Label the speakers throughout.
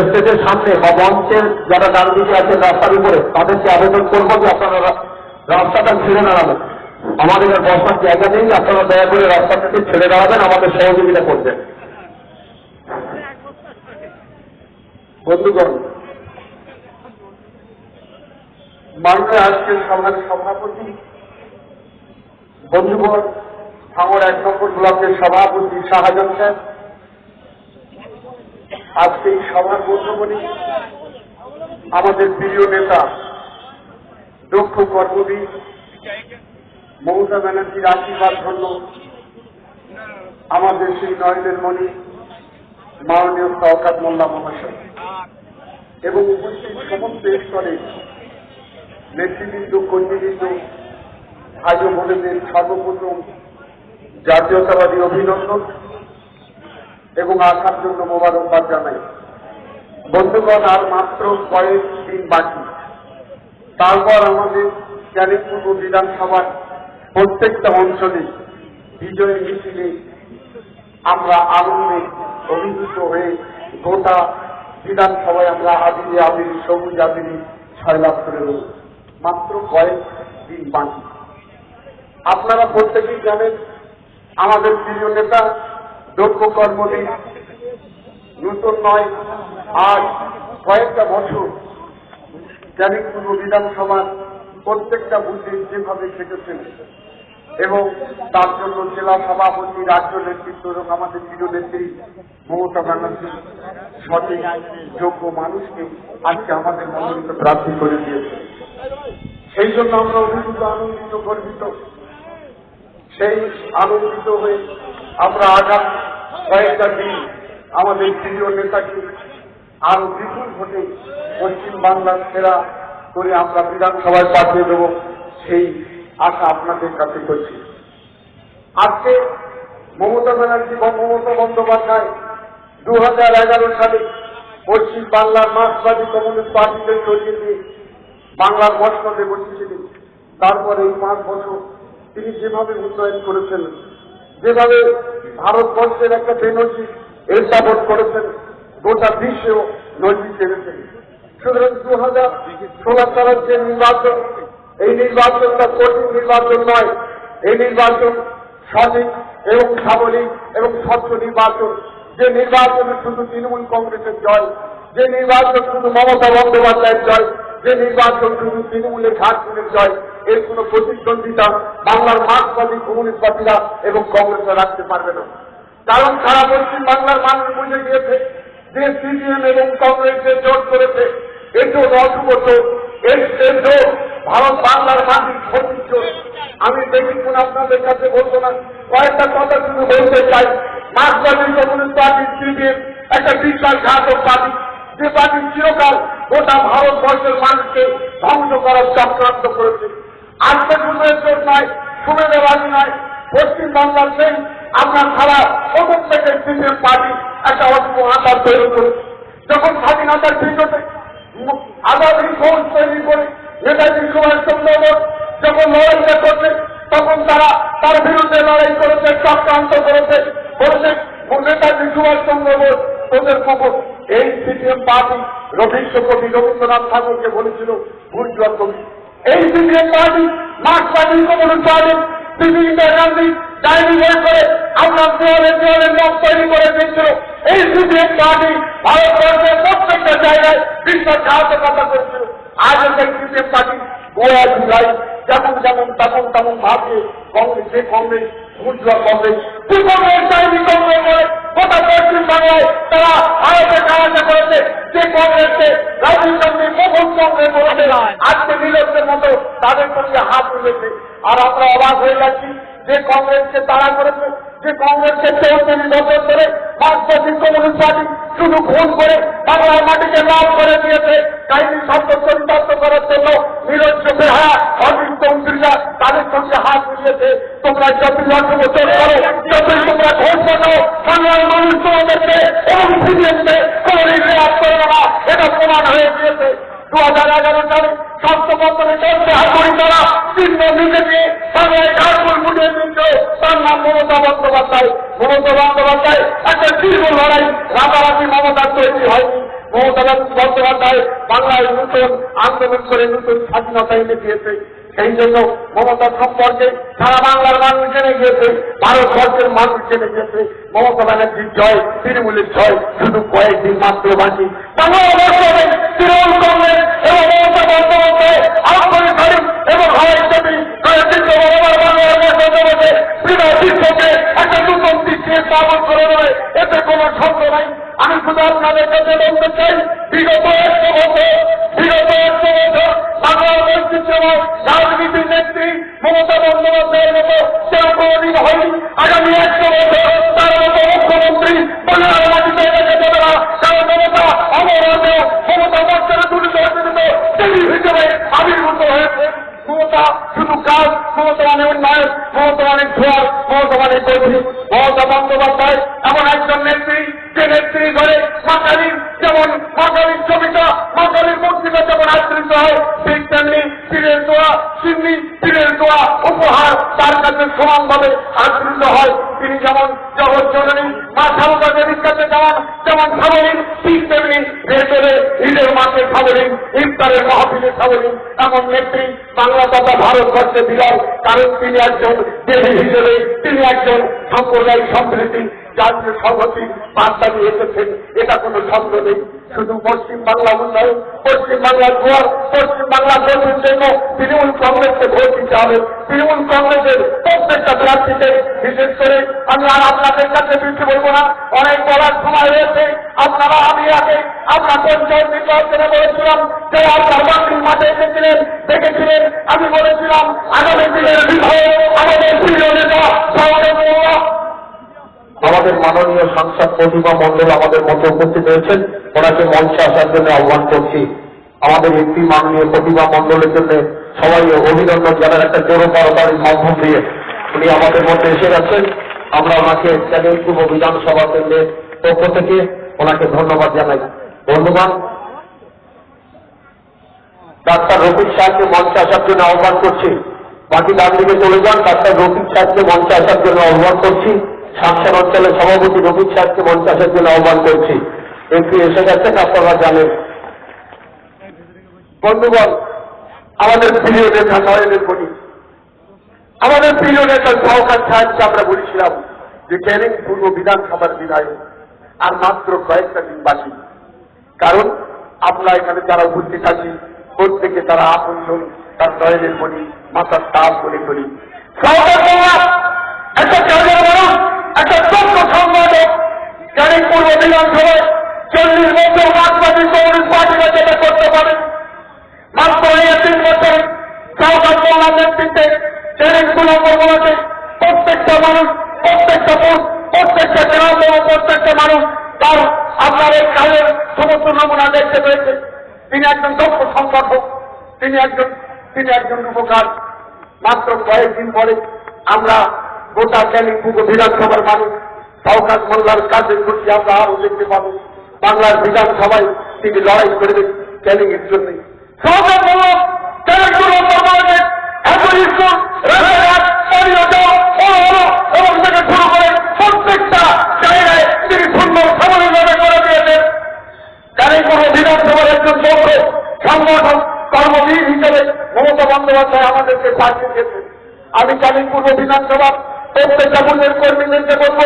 Speaker 1: স্টেজের সামনে বা মঞ্চের যারা ডান দিকে আছেন রাস্তার উপরে তাদেরকে আবেদন করবো যে আপনারা রাস্তাটা ছেড়ে দাঁড়াবেন। আমাদের আর বসার জায়গা নেই, আপনারা দয়া করে রাস্তা থেকে ছেড়ে দাঁড়াবেন, আমাদের সহযোগিতা করবেন। বন্ধুগণ, মাননীয় আজকের সভার সভাপতি বন্ধুগণ, ভাঙড় 1 নম্বর ব্লকের সভাপতি শাহজাহান সাহেব, আজকে এই সভার মধ্যমণি আমাদের প্রিয় নেতা দক্ষ কর্মবীর মমতা ব্যানার্জির আশীর্বাদ ধন্য আমাদের সেই নয়নের মণি মাননীয় শওকত মোল্লা মহাশয় এবং উপস্থিত সমস্ত স্তরে নেতৃবৃন্দ, কর্মীবৃন্দ, ভাই ও বোনেদের সর্বপ্রথম জাতীয়তাবাদী অভিনন্দন এবং আসার জন্য মোবারকবাদ জানাই। বন্ধুগণ, আর মাত্র কয়েকদিন বাকি, তারপর আমাদের ক্যানিংপুর বিধানসভার প্রত্যেকটা অঞ্চলে বিজয় মিছিলে আমরা আনন্দে অভিভূত হয়ে গোটা বিধানসভায় আমরা আবিরে আবিরি সবুজ আবিরি ছয়লাভ করে দেব। মাত্র কয়েকদিন বাকি। আপনারা প্রত্যেকেই জানেন আমাদের প্রিয় নেতা দক্ষ কর্মবীর নতুন নয়, আজ কয়েকটা বছর ক্যানিংপুর বিধানসভার প্রত্যেকটা বুথে যেভাবে খেটেছেন এবং তার জন্য জেলা সভাপতি, রাজ্য নেতৃত্ব এবং আমাদের প্রিয় নেত্রী মমতা ব্যানার্জি সঠিক যোগ্য মানুষকে আজকে আমাদের মনোনীত প্রার্থী করে দিয়েছে। সেই জন্য আমরা অভিভূত, আনন্দিত, গর্বিত। সেই আনন্দিত হয়ে আমরা আগামী কয়েকটা দিন আমাদের প্রিয় নেতাকে আরো বিপুল ভোটে পশ্চিম বাংলার সেরা করে আমরা বিধানসভায় পাঠিয়ে দেব, সেই আশা আপনাদের কাছে করছি। আজকে মমতা ব্যানার্জি বা মমতা বন্দ্যোপাধ্যায় 2011 সালে পশ্চিম বাংলার মার্ক্সবাদী কমিউনিস্ট পার্টিকে সরিয়ে দিয়ে বাংলার মসনদে বসেছিলেন। তারপরে এই 5 বছর তিনি যেভাবে উন্নয়ন করেছেন, যেভাবে ভারতবর্ষের একটা বেনজির এস্টাবলিশ করেছেন, গোটা বিশ্বেও নজির টেনেছেন। সুতরাং 2016 সালের যে নির্বাচন, এই নির্বাচনটা কঠিন নির্বাচন নয়, এই নির্বাচন সঠিক এবং সাবলীল এবং স্বচ্ছ নির্বাচন। যে নির্বাচনে শুধু তৃণমূল কংগ্রেসের জয়, যে নির্বাচন শুধু মমতা বন্দ্যোপাধ্যায়ের জয়, যে নির্বাচন শুধু তৃণমূলের ঝাড়খণ্ডের জয়, এর কোন প্রতিদ্বন্দ্বিতা বাংলার মার্ক্সবাদী কমিউনিস্টবাদীরা এবং কংগ্রেসরা রাখতে পারবে না। কারণ সারা পশ্চিম বাংলার মানুষ বুঝে গিয়েছে যে সিপিএম এবং কংগ্রেসের জোট করেছে, এটো অশুভত, এর ভারত বাংলার মাটির ক্ষতির জোট। আমি দেখুন আপনাদের কাছে বলবো না, কয়েকটা কথা শুধু বলতে চাই। মার্ক্সবাদী কমিউনিস্ট পার্টি সিপিএম একটা বিশ্বাসঘাতক পার্টি, যে পার্টি চিরকাল গোটা ভারতবর্ষের মানুষকে ধ্বংস করার চক্রান্ত করেছে। আজকে শুধু জোট নয়, সুবিধাবাদী নয়, পশ্চিম বাংলার সেই আপনার সারা প্রথম থেকে সিপিএম পার্টি একটা অশুভ আকার তৈরি করেছে। যখন স্বাধীনতার বিরুদ্ধে আজাদী ফৌজ তৈরি করে নেতাজি সুভাষচন্দ্র বোস যখন লড়াইটা করছে, তখন তারা তার বিরুদ্ধে লড়াই করেছে, চক্রান্ত করেছে, বলেছে নেতাজি সুভাষচন্দ্র বোস ওদের কুকুর। এই সিপিএম পার্টি বিশ্বকবি রবীন্দ্রনাথ ঠাকুরকে বলেছিল বুর্জুয়া কবি। এই সিপিএম পার্টি মার্ক্সবাদী communist party Indira Gandhi diary বই করে আপনার দেওয়ালে মত তৈরি করে দিচ্ছিল। এই সিপিএম পার্টি ভারতবর্ষের প্রত্যেকটা জায়গায় বিশ্বাসঘাতকতা করেছিল। আজ সেই সিপিএম পার্টি গোয়া জুলাই যেমন যেমন তেমন ভাবছে কংগ্রেস, যে কংগ্রেস বুর্জুয়া কংগ্রেস, কংগ্রেস ডায়েরি কংগ্রেস করে গোটা পশ্চিম বাংলায় তারা ভারতে সাহায্য করেছে। যে কংগ্রেসকে রাজীব গান্ধী মোহন কংগ্রেস বলেছে, আজকে নীলকের মতো তাদের সঙ্গে হাত মিলেছে। আর আমরা অবাক হয়ে যাচ্ছি যে কংগ্রেসকে তারা করেছে, যে কংগ্রেসকে 34 বছর ধরে মার্ক্সবাদী কমিউনিস্ট পার্টি শুধু খুন করে বাংলার মাটিকে লাভ করে দিয়েছে। কাহিনী শব্দ চরিতার্থ করার জন্য নিরজ্জ বেহায়া অজিত চৌধুরীরা তাদের সঙ্গে হাত মিলিয়েছে। তোমরা যতই 8 বছর করো, যতই তোমরা ঘোষণা দাও, বাংলার মানুষ তোমাদেরকে এবং সিপিএমকে কোন রেয়াত করবে না, এটা প্রমাণ হয়ে গিয়েছে। 2011 সালে স্বাস্থ্য মন্ত্রণে চলছে হারমোনি তারা চিহ্ন নিতে দিয়ে বাংলায় ঝাড়খণ্ড মমতা বন্দ্যোপাধ্যায়। মমতা বন্দ্যোপাধ্যায় একটা দীর্ঘ লড়াই, রাতারাতি মমতার তৈরি হয়নি। মমতা বন্দ্যোপাধ্যায় বাংলায় নতুন আন্দোলন করে নতুন স্বাধীনতা এনে দিয়েছে। সেই জন্য মমতা সম্পর্কে সারা বাংলার মানুষ জেনে গিয়েছে, ভারতবর্ষের মানুষ জেনে গিয়েছে। মমতা ব্যানার্জির জয়, তৃণমূলের জয় শুধু কয়েকদিন মাত্র বাকি। বাংলাদেশ তৃণমূল কংগ্রেস এবং মমতা বন্দ্যোপাধ্যায় আন্তরিক এবং হাওয়াই বিশ্বকে একটা নতুন দৃষ্টির স্থাপন করে দেবে, এতে কোনো সন্দেহ নাই। আমি শুধু আপনাদের কাছে বলতে চাই, বিগত 100 বছর বাংলার ঐতিহ্যময় রাজনীতির নেত্রী মমতা বন্দ্যোপাধ্যায়ের মতো কেউ কোনদিন হয়নি। আগামী 100 বছর তার মতো মুখ্যমন্ত্রী বাংলার মাটিতে রেখে দেবে না। কারণ মমতা অমরাতেও মমতা বর্ষের টেলি হিসেবে আবির্ভূত হয়েছে। মমতা শুধু কাজ, মমতা মানে উন্নয়ন, মমতা মানে ছোঁয়ার, মমতা মানে কর্মী। মমতা বন্দ্যোপাধ্যায় এমন একজন নেত্রী, যে নেত্রী করে মা কালীর যেমন মা কালীর ছবিটা, মা কালীর মূর্তিটা যেমন আদৃত হয়, ঠিক তেমনি পীরের দোয়া, সিন্নি পীরের দোয়া উপহার তার কাছে সমানভাবে আদৃত হয়। তিনি যেমন জগৎ জননী মা সারদা দেবীর কাছে যেমন সাবলীন, ঠিক তেমনি ভেতরে ঈদের মাঠে সাবলীন, ইফতারের মাহফিলে সাবলীন। এমন নেত্রী বাংলা তথা ভারতবর্ষে বিরল, কারণ তিনি একজন দেবী হিসেবে, তিনি একজন সাম্প্রদায়িক সম্প্রীতি জাতীয় সংহতির বার্তা নিয়ে এসেছেন, এটা কোনো সন্দেহ নেই। শুধু পশ্চিম বাংলা উন্নয়ন, পশ্চিম বাংলার জোয়ার, পশ্চিম বাংলার গঠনের জন্য তৃণমূল কংগ্রেসকে ভোট দিতে হবে। তৃণমূল কংগ্রেসের প্রত্যেকটা প্রার্থীতে, বিশেষ করে আমি আর আপনাদের কাছে বেশি বলবো না, অনেক বলার সময় রয়েছে। আপনারা আমি আগে আপনার পঞ্চায়েত নির্বাচনে বলেছিলাম যে আপনার বাংলার মাঠে এসেছিলেন, দেখেছিলেন। আমি বলেছিলাম আগামী দিনের বিধায়ক আমাদের প্রিয় নেতা আমাদের মাননীয় সাংসদ প্রতিভা মণ্ডল আমাদের মধ্যে উপস্থিত হয়েছেন। ওনাকে মঞ্চে আসার জন্য আহ্বান করছি। আমাদের এমপি মাননীয় প্রতিভা মণ্ডলের জন্য সবাই অভিনন্দন জানার একটা জোর করতালির মাধ্যম দিয়ে উনি আমাদের মধ্যে এসে গেছেন। আমরা ওনাকে চ্যানেলপুর বিধানসভা কেন্দ্রের পক্ষ থেকে ওনাকে ধন্যবাদ জানাই। বন্ধুগণ, ডাক্তার রফিক সাহেবকে মঞ্চে আসার জন্য আহ্বান করছি। বাকি ডান দিকে চলে যান। ডাক্তার রফিক সাহেবকে মঞ্চে আসার জন্য আহ্বান করছি। সাংসদ অঞ্চলের সভাপতি রফিক সাহেবকে মঞ্চে আসার জন্য আহ্বান করছি। এমপি এসে গেছেন, আপনারা জানেন। বন্ধুগণ, আমাদের প্রিয় নেতা নয়নের মণি, আমাদের প্রিয় নেতা সহকার সাহেবকে আমরা বলেছিলাম যে ক্যানিং পূর্ব বিধানসভার বিধায়ক আর মাত্র কয়েকটা দিন বাকি। কারণ আমরা এখানে যারা উপস্থিত আছি প্রত্যেকে তারা আপনজন, তার নয়নের মণি মাথার তাপ বলে করি। একটা কাজের মানুষ, একটা যোগ্য সম্পাদক, ক্যানিং পূর্ব বিধানসভায় 40 বছর মার্ক্সবাদী কমিউনিস্ট পার্টিরা যেটা করতে পারে, মাত্র 3 বছর সরকার মোল্লার নেতৃত্বে ক্যানিং পূর্বতে প্রত্যেকটা মানুষ, প্রত্যেকটা বুথ, প্রত্যেকটা গ্রাম এবং প্রত্যেকটা মানুষ তার আপনার এই কাজের সমস্ত নমুনা দেখতে পেয়েছে। তিনি একজন দক্ষ সংগঠক, তিনি একজন উপকার। মাত্র কয়েকদিন পরে আমরা গোটা ক্যানিং পূর্ব বিধানসভার মানুষ সরকার মোল্লার কাজের প্রতি আমরা আরো দেখতে পাবো। বাংলার বিধানসভায় তিনি লড়াই করবেন ক্যানিং এর জন্য। সরকার মোল্লা ক্যানিং পূর্ব এত স্কুল, রাস্তাঘাট, এবং থেকে শুরু করে প্রত্যেকটা জায়গায় তিনি সুন্দর সমাজভাবে করে দিয়েছেন। ক্যানিং পূর্ব বিধানসভার একজন যোগ্য সংগঠন কর্মবীর হিসেবে মমতা বন্দ্যোপাধ্যায় আমাদেরকে পাঠিয়ে দিয়েছেন। আমি ক্যানিং পূর্ব বিধানসভার প্রত্যেকটা বুথের কর্মীদেরকে বলবো,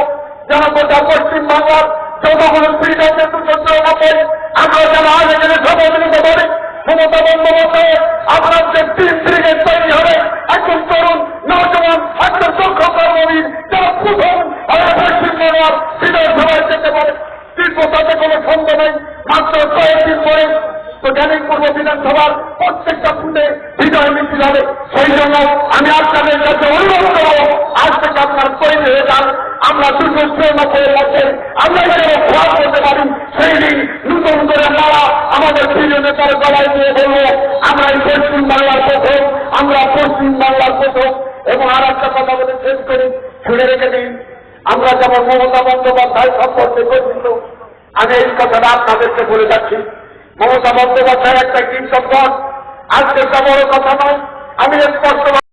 Speaker 1: যেন গোটা পশ্চিম বাংলার যতগুলো স্পিড আছে 294 আমরা যেন আগে গেলে শপথ নিতে পারি। মমতা বন্দ্যোপাধ্যায় আপনার যে 3 ব্রিগেড তৈরি হবে, একজন তরুণ নৌজওয়ান, একজন দক্ষ কর্মবীর, যারা প্রথম আমরা পশ্চিম বাংলার বিধানসভায় যেতে পারে। কিন্তু তাতে কোনো সন্দেহ নেই। মাত্র কয়েকদিন পরে তো ক্যানিং পূর্ব বিধানসভার প্রত্যেকটা বুথে বিজয় মিছিল হবে। সেই জন্য আমি আপনাদের কাছে অনুরোধ করবো, আজ থেকে আপনার তৈরি হয়ে যান। আমরা 294 মধ্যে আমরা যেন খোয়াজ করতে পারি, সেই দিন নতুন করে মারা আমাদের প্রিয় নেতার গলায় দিয়ে বলবো আমরা এই পশ্চিম বাংলার প্রথম, আমরা পশ্চিম বাংলার প্রথম। এবং আর একটা কথা বলে শেষ করি, শুনে রেখে দিন, আমরা যেমন মমতা বন্দ্যোপাধ্যায় সম্পর্কে গর্বিত, আমি এই কথাটা আপনাদেরকে বলে যাচ্ছি। মমতা বন্দ্যোপাধ্যায় একটা কীর্তন, আজকে বড় কথা নয়, আমি স্পষ্ট